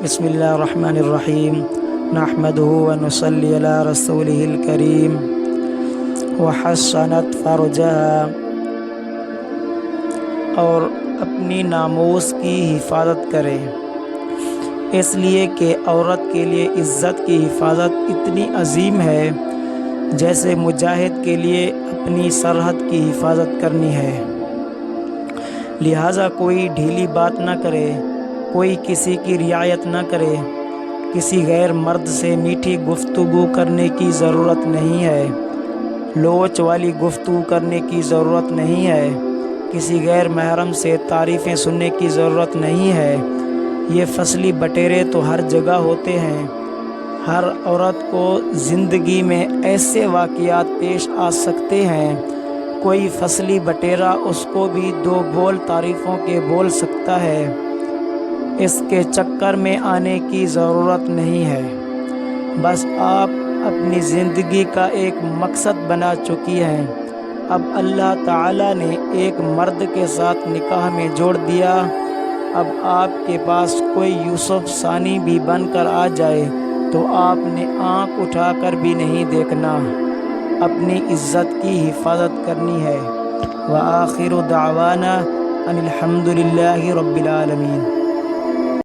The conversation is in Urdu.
بسم اللہ الرحمن الرحیم نحمدہ ونصلی علی رسولہ الکریم وحصنت فرجها، اور اپنی ناموس کی حفاظت کرے، اس لیے کہ عورت کے لیے عزت کی حفاظت اتنی عظیم ہے جیسے مجاہد کے لیے اپنی سرحد کی حفاظت کرنی ہے۔ لہٰذا کوئی ڈھیلی بات نہ کرے، کوئی کسی کی رعایت نہ کرے، کسی غیر مرد سے میٹھی گفتگو کرنے کی ضرورت نہیں ہے، لوچ والی گفتگو کرنے کی ضرورت نہیں ہے، کسی غیر محرم سے تعریفیں سننے کی ضرورت نہیں ہے۔ یہ فصلی بٹیرے تو ہر جگہ ہوتے ہیں۔ ہر عورت کو زندگی میں ایسے واقعات پیش آ سکتے ہیں، کوئی فصلی بٹیرا اس کو بھی دو بول تعریفوں کے بول سکتا ہے۔ اس کے چکر میں آنے کی ضرورت نہیں ہے، بس آپ اپنی زندگی کا ایک مقصد بنا چکی ہیں۔ اب اللہ تعالیٰ نے ایک مرد کے ساتھ نکاح میں جوڑ دیا، اب آپ کے پاس کوئی یوسف ثانی بھی بن کر آ جائے تو آپ نے آنکھ اٹھا کر بھی نہیں دیکھنا، اپنی عزت کی حفاظت کرنی ہے۔ وآخر دعوانا ان الحمد للہ رب العالمین۔